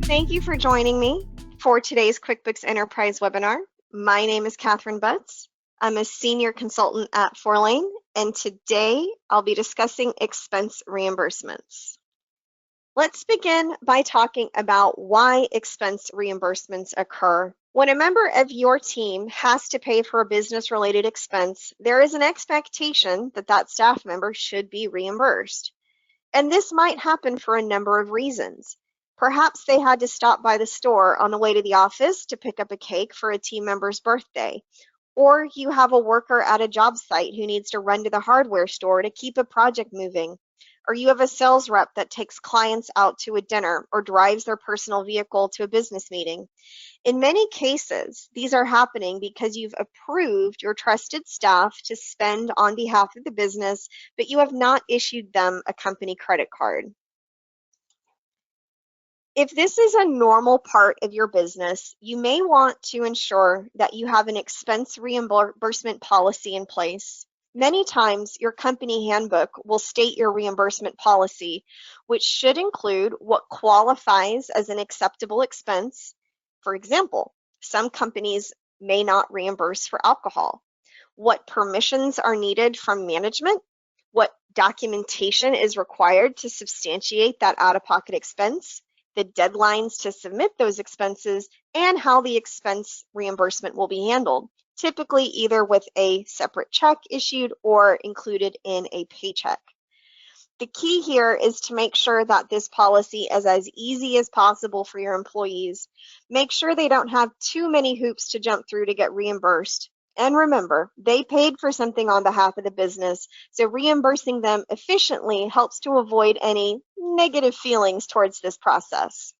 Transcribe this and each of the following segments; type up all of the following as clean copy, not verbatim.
Thank you for joining me for today's QuickBooks Enterprise webinar. My name is Kathryn Butts. I'm a senior consultant at Fourlane, and today I'll be discussing expense reimbursements. Let's begin by talking about why expense reimbursements occur. When a member of your team has to pay for a business-related expense, there is an expectation that that staff member should be reimbursed. And this might happen for a number of reasons. Perhaps they had to stop by the store on the way to the office to pick up a cake for a team member's birthday. Or you have a worker at a job site who needs to run to the hardware store to keep a project moving. Or you have a sales rep that takes clients out to a dinner or drives their personal vehicle to a business meeting. In many cases, these are happening because you've approved your trusted staff to spend on behalf of the business, but you have not issued them a company credit card. If this is a normal part of your business, you may want to ensure that you have an expense reimbursement policy in place. Many times, your company handbook will state your reimbursement policy, which should include what qualifies as an acceptable expense. For example, some companies may not reimburse for alcohol, what permissions are needed from management, what documentation is required to substantiate that out-of-pocket expense, the deadlines to submit those expenses, and how the expense reimbursement will be handled, typically either with a separate check issued or included in a paycheck. The key here is to make sure that this policy is as easy as possible for your employees. Make sure they don't have too many hoops to jump through to get reimbursed. And remember, they paid for something on behalf of the business, so reimbursing them efficiently helps to avoid any negative feelings towards this process.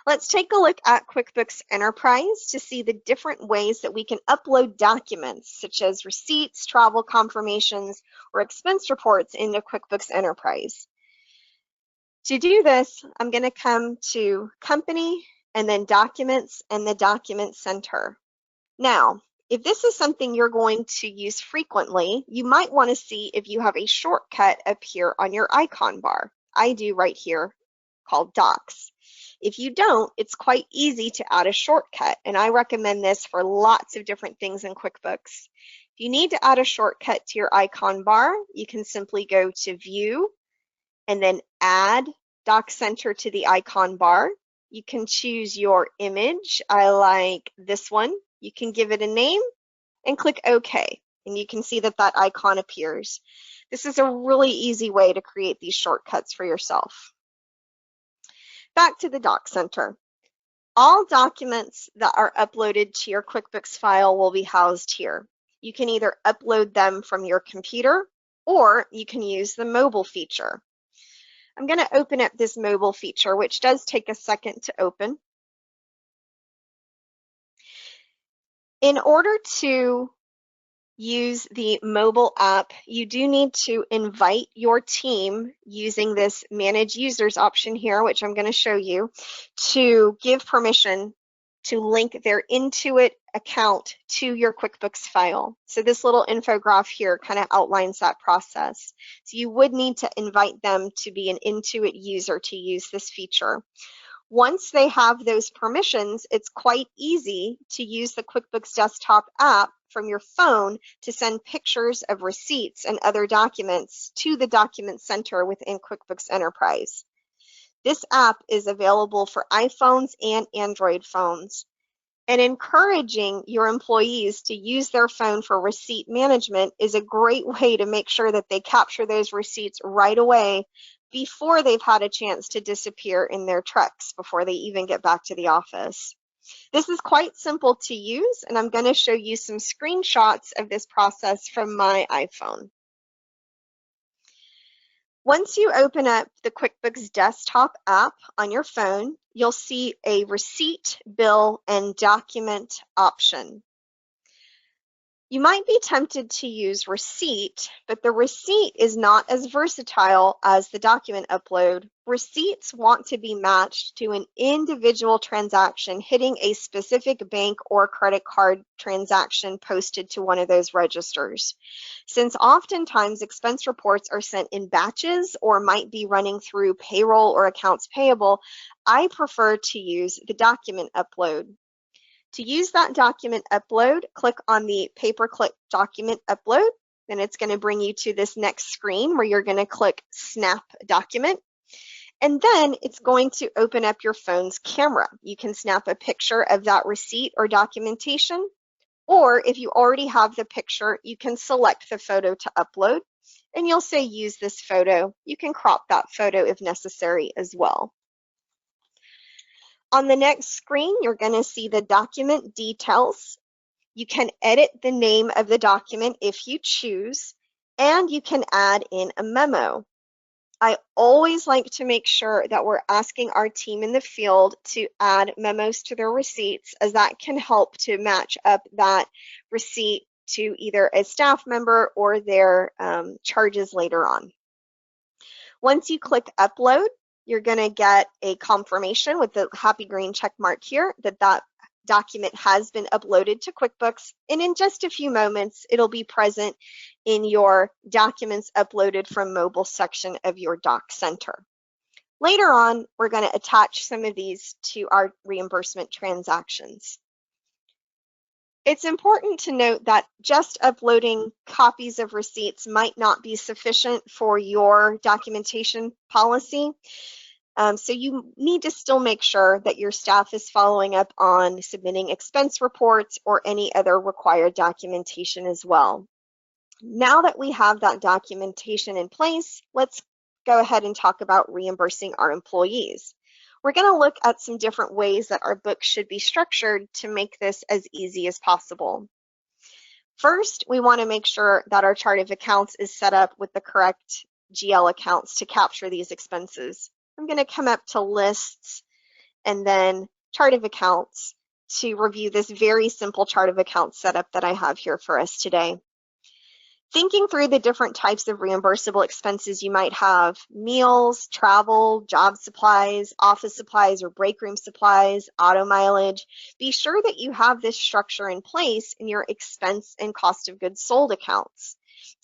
Let's take a look at QuickBooks Enterprise to see the different ways that we can upload documents such as receipts, travel confirmations, or expense reports into QuickBooks Enterprise. To do this, I'm going to come to Company and then Documents and the Document Center. Now, if this is something you're going to use frequently, you might want to see if you have a shortcut up here on your icon bar. I do right here, called Docs. If you don't, it's quite easy to add a shortcut, and I recommend this for lots of different things in QuickBooks. If you need to add a shortcut to your icon bar, you can simply go to View and then Add Doc Center to the icon bar. You can choose your image. I like this one. You can give it a name and click OK, and you can see that that icon appears. This is a really easy way to create these shortcuts for yourself. Back to the Doc Center. All documents that are uploaded to your QuickBooks file will be housed here. You can either upload them from your computer or you can use the mobile feature. I'm going to open up this mobile feature, which does take a second to open. In order to use the mobile app, you do need to invite your team using this Manage Users option here, which I'm going to show you, to give permission to link their Intuit account to your QuickBooks file. So this little infograph here kind of outlines that process. So you would need to invite them to be an Intuit user to use this feature. Once they have those permissions, it's quite easy to use the QuickBooks Desktop app from your phone to send pictures of receipts and other documents to the Document Center within QuickBooks Enterprise. This app is available for iPhones and Android phones. And encouraging your employees to use their phone for receipt management is a great way to make sure that they capture those receipts right away before they've had a chance to disappear in their trucks before they even get back to the office. This is quite simple to use, and I'm going to show you some screenshots of this process from my iPhone. Once you open up the QuickBooks Desktop app on your phone, you'll see a receipt, bill, and document option. You might be tempted to use receipt, but the receipt is not as versatile as the document upload. Receipts want to be matched to an individual transaction hitting a specific bank or credit card transaction posted to one of those registers. Since oftentimes expense reports are sent in batches or might be running through payroll or accounts payable, I prefer to use the document upload. To use that document upload, click on the pay-per-click document upload. Then it's going to bring you to this next screen where you're going to click Snap Document. And then it's going to open up your phone's camera. You can snap a picture of that receipt or documentation, or if you already have the picture, you can select the photo to upload, and you'll say use this photo. You can crop that photo if necessary as well. On the next screen, you're going to see the document details. You can edit the name of the document if you choose, and you can add in a memo. I always like to make sure that we're asking our team in the field to add memos to their receipts, as that can help to match up that receipt to either a staff member or their charges later on. Once you click upload, you're going to get a confirmation with the happy green check mark here that that document has been uploaded to QuickBooks, and in just a few moments it'll be present in your documents uploaded from mobile section of your doc center. Later on, we're going to attach some of these to our reimbursement transactions. It's important to note that just uploading copies of receipts might not be sufficient for your documentation policy. So you need to still make sure that your staff is following up on submitting expense reports or any other required documentation as well. Now that we have that documentation in place, let's go ahead and talk about reimbursing our employees. We're going to look at some different ways that our book should be structured to make this as easy as possible. First, we want to make sure that our chart of accounts is set up with the correct GL accounts to capture these expenses. I'm going to come up to lists and then chart of accounts to review this very simple chart of accounts setup that I have here for us today. Thinking through the different types of reimbursable expenses you might have: meals, travel, job supplies, office supplies or break room supplies, auto mileage. Be sure that you have this structure in place in your expense and cost of goods sold accounts.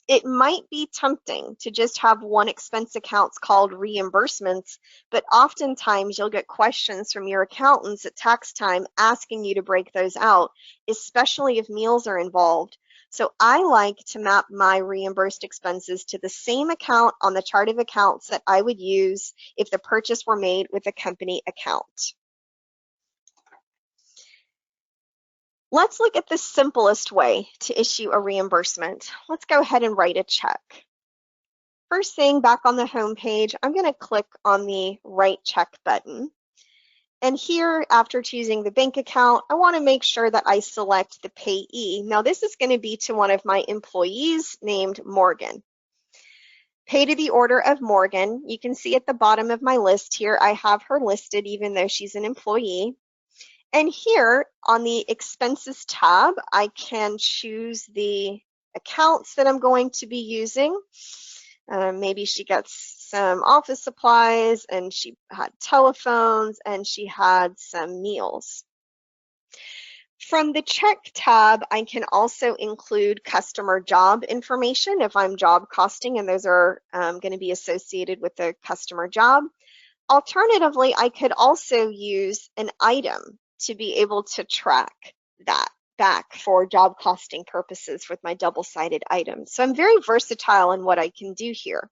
It might be tempting to just have one expense account called reimbursements, but oftentimes you'll get questions from your accountants at tax time asking you to break those out, especially if meals are involved. So I like to map my reimbursed expenses to the same account on the chart of accounts that I would use if the purchase were made with a company account. Let's look at the simplest way to issue a reimbursement. Let's go ahead and write a check. First thing, back on the home page, I'm going to click on the Write Check button. And here, after choosing the bank account, I want to make sure that I select the payee. Now, this is going to be to one of my employees named Morgan. Pay to the order of Morgan. You can see at the bottom of my list here, I have her listed even though she's an employee. And here on the expenses tab, I can choose the accounts that I'm going to be using. Maybe she gets some office supplies and she had telephones and she had some meals. From the check tab, I can also include customer job information if I'm job costing, and those are going to be associated with the customer job. Alternatively, I could also use an item to be able to track that back for job costing purposes with my double-sided items. So I'm very versatile in what I can do here.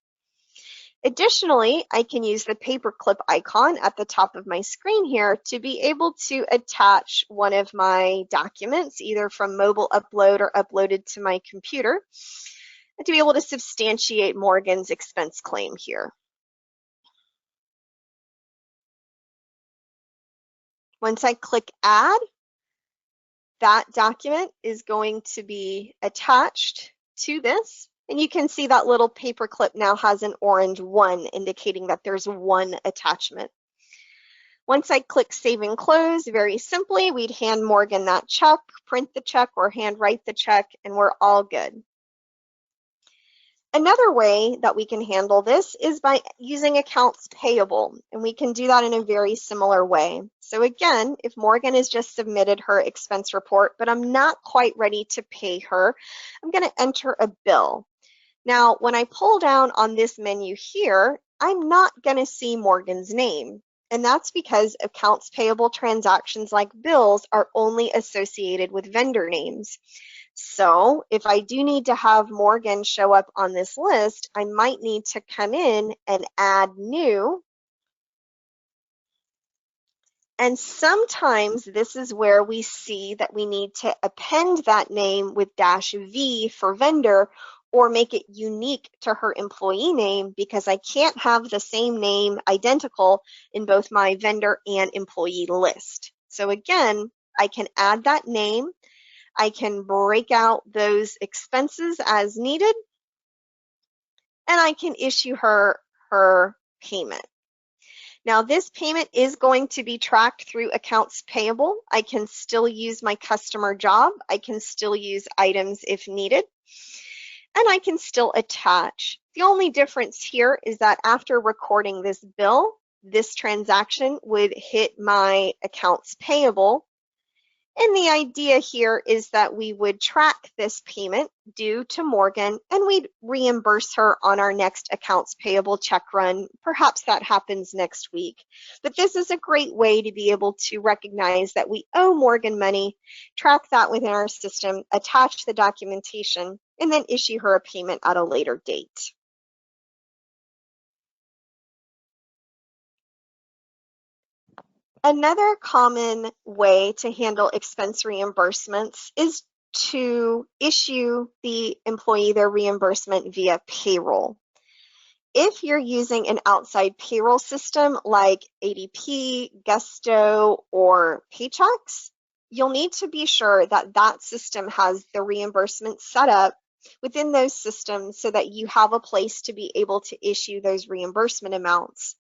Additionally, I can use the paperclip icon at the top of my screen here to be able to attach one of my documents, either from mobile upload or uploaded to my computer, and to be able to substantiate Morgan's expense claim here. Once I click Add, that document is going to be attached to this. And you can see that little paperclip now has an orange 1, indicating that there's one attachment. Once I click Save and Close, very simply, we'd hand Morgan that check, print the check, or handwrite the check, and we're all good. Another way that we can handle this is by using accounts payable, and we can do that in a very similar way. So again, if Morgan has just submitted her expense report, but I'm not quite ready to pay her, I'm going to enter a bill. Now, when I pull down on this menu here, I'm not going to see Morgan's name, and that's because accounts payable transactions like bills are only associated with vendor names. So if I do need to have Morgan show up on this list, I might need to come in and add new. And sometimes this is where we see that we need to append that name with -V for vendor or make it unique to her employee name, because I can't have the same name identical in both my vendor and employee list. So again, I can add that name. I can break out those expenses as needed, and I can issue her payment. Now, this payment is going to be tracked through accounts payable. I can still use my customer job. I can still use items if needed, and I can still attach. The only difference here is that after recording this bill, this transaction would hit my accounts payable. And the idea here is that we would track this payment due to Morgan, and we'd reimburse her on our next accounts payable check run. Perhaps that happens next week. But this is a great way to be able to recognize that we owe Morgan money, track that within our system, attach the documentation, and then issue her a payment at a later date. Another common way to handle expense reimbursements is to issue the employee their reimbursement via payroll. If you're using an outside payroll system like ADP, Gusto, or Paychex, you'll need to be sure that that system has the reimbursement set up within those systems so that you have a place to be able to issue those reimbursement amounts.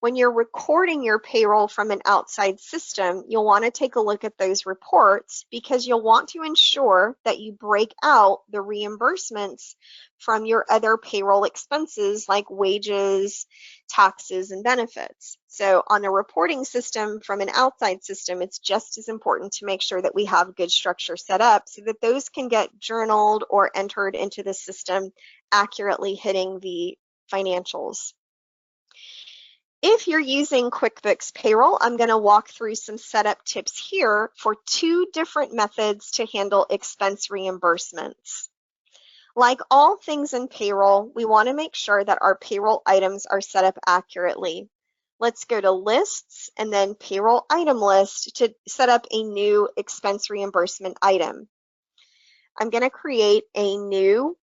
When you're recording your payroll from an outside system, you'll want to take a look at those reports, because you'll want to ensure that you break out the reimbursements from your other payroll expenses like wages, taxes, and benefits. So on a reporting system from an outside system, it's just as important to make sure that we have good structure set up so that those can get journaled or entered into the system, accurately hitting the financials. If you're using QuickBooks Payroll, I'm going to walk through some setup tips here for 2 different methods to handle expense reimbursements. Like all things in payroll, we want to make sure that our payroll items are set up accurately. Let's go to Lists and then Payroll Item List to set up a new expense reimbursement item. I'm going to create a new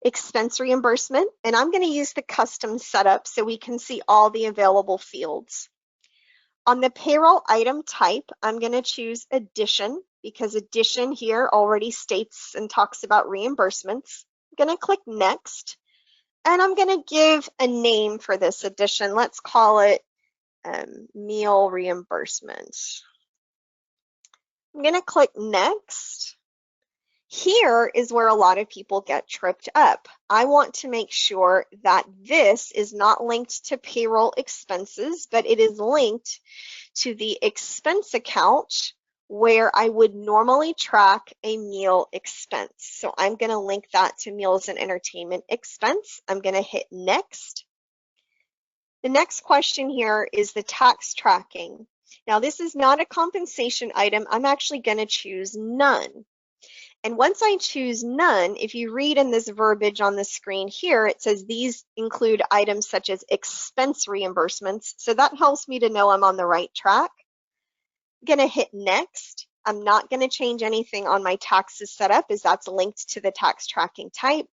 expense reimbursement, and I'm going to use the custom setup so we can see all the available fields. On the payroll item type, I'm going to choose addition, because addition here already states and talks about reimbursements. I'm going to click next, and I'm going to give a name for this addition. Let's call it meal reimbursement. I'm going to click next. Here is where a lot of people get tripped up. I want to make sure that this is not linked to payroll expenses, but it is linked to the expense account where I would normally track a meal expense. So I'm going to link that to meals and entertainment expense. I'm going to hit next. The next question here is the tax tracking. Now, this is not a compensation item. I'm actually going to choose none. And once I choose none, if you read in this verbiage on the screen here, it says these include items such as expense reimbursements. So that helps me to know I'm on the right track. I'm going to hit next. I'm not going to change anything on my taxes setup, as that's linked to the tax tracking type.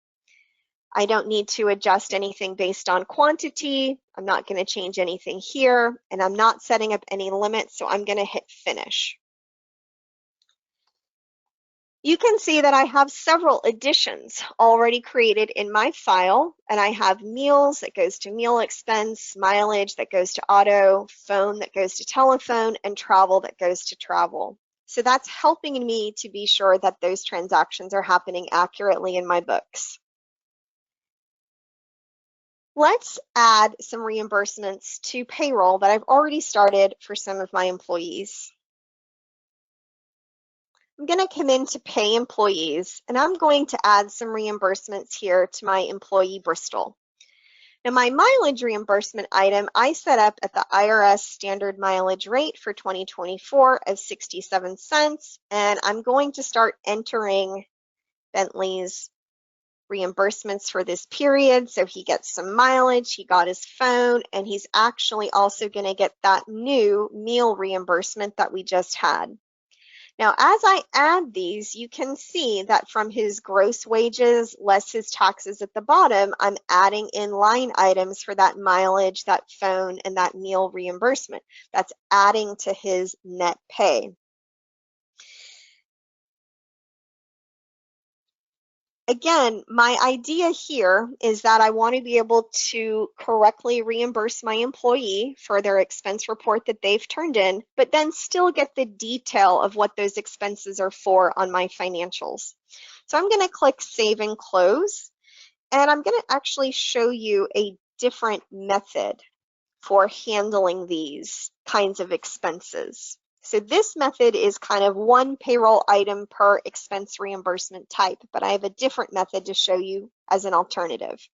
I don't need to adjust anything based on quantity. I'm not going to change anything here, and I'm not setting up any limits, so I'm going to hit finish. You can see that I have several additions already created in my file, and I have meals that goes to meal expense, mileage that goes to auto, phone that goes to telephone, and travel that goes to travel. So that's helping me to be sure that those transactions are happening accurately in my books. Let's add some reimbursements to payroll that I've already started for some of my employees. I'm going to come into pay employees, and I'm going to add some reimbursements here to my employee Bristol. Now, my mileage reimbursement item I set up at the IRS standard mileage rate for 2024 of 67 cents, and I'm going to start entering Bentley's reimbursements for this period. So he gets some mileage, he got his phone, and he's actually also going to get that new meal reimbursement that we just had. Now, as I add these, you can see that from his gross wages less his taxes at the bottom, I'm adding in line items for that mileage, that phone, and that meal reimbursement. That's adding to his net pay. Again, my idea here is that I want to be able to correctly reimburse my employee for their expense report that they've turned in, but then still get the detail of what those expenses are for on my financials. So I'm going to click Save and Close, and I'm going to actually show you a different method for handling these kinds of expenses. So this method is kind of one payroll item per expense reimbursement type, but I have a different method to show you as an alternative.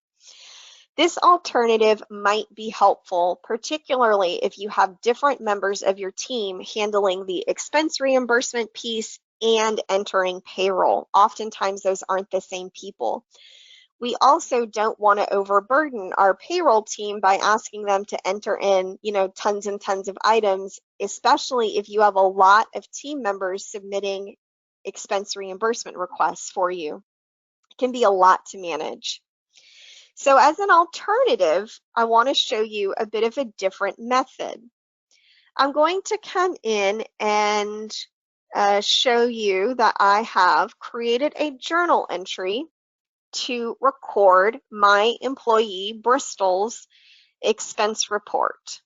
This alternative might be helpful, particularly if you have different members of your team handling the expense reimbursement piece and entering payroll. Oftentimes those aren't the same people. We also don't want to overburden our payroll team by asking them to enter in, tons and tons of items, especially if you have a lot of team members submitting expense reimbursement requests for you. It can be a lot to manage. So as an alternative, I want to show you a bit of a different method. I'm going to come in and show you that I have created a journal entry to record my employee Bristol's expense report.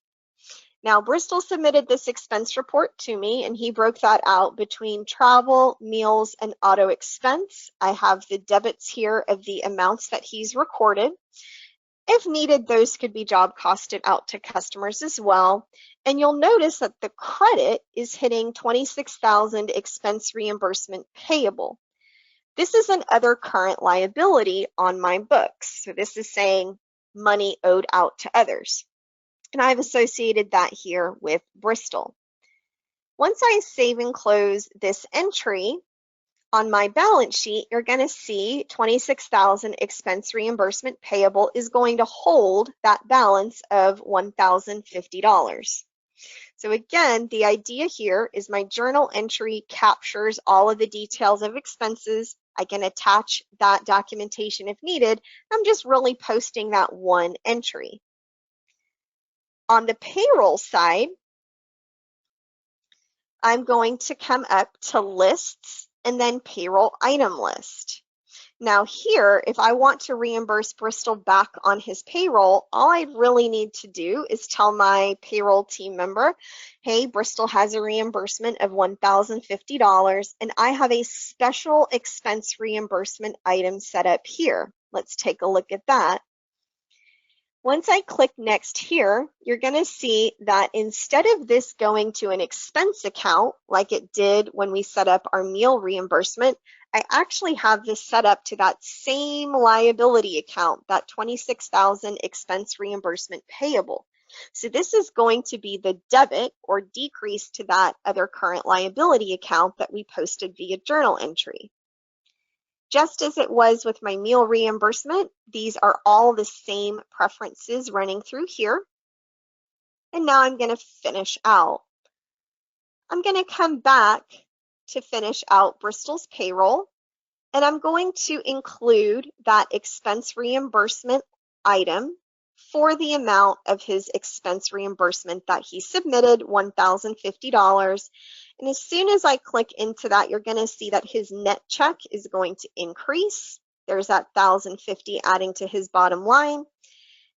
Now, Bristol submitted this expense report to me, and he broke that out between travel, meals, and auto expense. I have the debits here of the amounts that he's recorded. If needed, those could be job costed out to customers as well. And you'll notice that the credit is hitting $26,000 expense reimbursement payable. This is an other current liability on my books. So this is saying money owed out to others. And I've associated that here with Bristol. Once I save and close this entry on my balance sheet, you're going to see $26,000 expense reimbursement payable is going to hold that balance of $1,050. So again, the idea here is my journal entry captures all of the details of expenses. I can attach that documentation if needed. I'm just really posting that one entry. On the payroll side, I'm going to come up to lists and then payroll item list. Now here, if I want to reimburse Bristol back on his payroll, all I really need to do is tell my payroll team member, hey, Bristol has a reimbursement of $1,050, and I have a special expense reimbursement item set up here. Let's take a look at that. Once I click next here, you're going to see that instead of this going to an expense account like it did when we set up our meal reimbursement, I actually have this set up to that same liability account, that $26,000 expense reimbursement payable. So this is going to be the debit or decrease to that other current liability account that we posted via journal entry. Just as it was with my meal reimbursement, these are all the same preferences running through here. And now I'm going to finish out. I'm going to come back to finish out Bristol's payroll, and I'm going to include that expense reimbursement item for the amount of his expense reimbursement that he submitted, $1,050. And as soon as I click into that, you're going to see that his net check is going to increase. There's that 1,050 adding to his bottom line.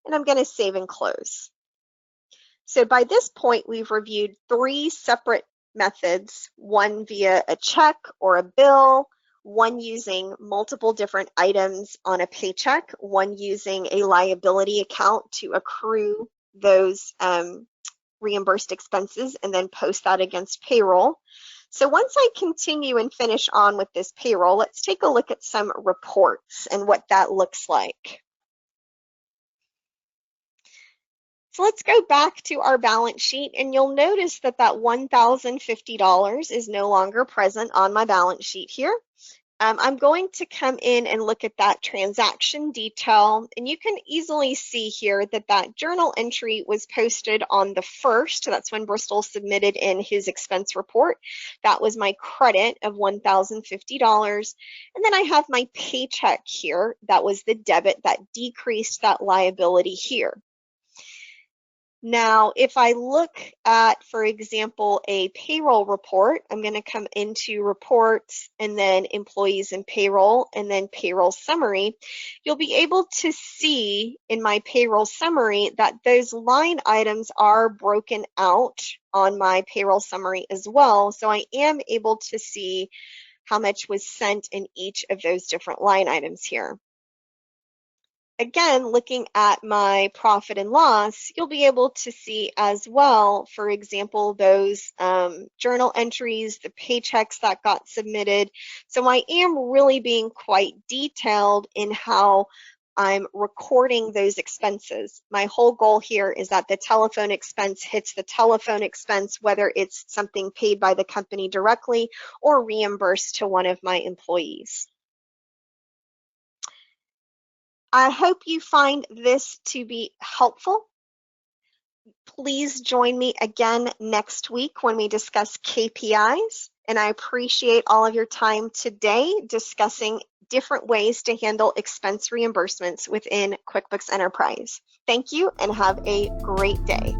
And I'm going to save and close. So by this point, we've reviewed 3 separate methods, one via a check or a bill, one using multiple different items on a paycheck, one using a liability account to accrue those reimbursed expenses and then post that against payroll. So once I continue and finish on with this payroll, let's take a look at some reports and what that looks like. So let's go back to our balance sheet, and you'll notice that that $1,050 is no longer present on my balance sheet here. I'm going to come in and look at that transaction detail, and you can easily see here that that journal entry was posted on the 1st. That's when Bristol submitted in his expense report. That was my credit of $1,050. And then I have my paycheck here. That was the debit that decreased that liability here. Now, if I look at, for example, a payroll report, I'm going to come into reports and then employees and payroll and then payroll summary. You'll be able to see in my payroll summary that those line items are broken out on my payroll summary as well. So I am able to see how much was sent in each of those different line items here. Again, looking at my profit and loss, you'll be able to see as well, for example, those journal entries, the paychecks that got submitted. So I am really being quite detailed in how I'm recording those expenses. My whole goal here is that the telephone expense hits the telephone expense, whether it's something paid by the company directly or reimbursed to one of my employees. I hope you find this to be helpful. Please join me again next week when we discuss KPIs. And I appreciate all of your time today discussing different ways to handle expense reimbursements within QuickBooks Enterprise. Thank you and have a great day.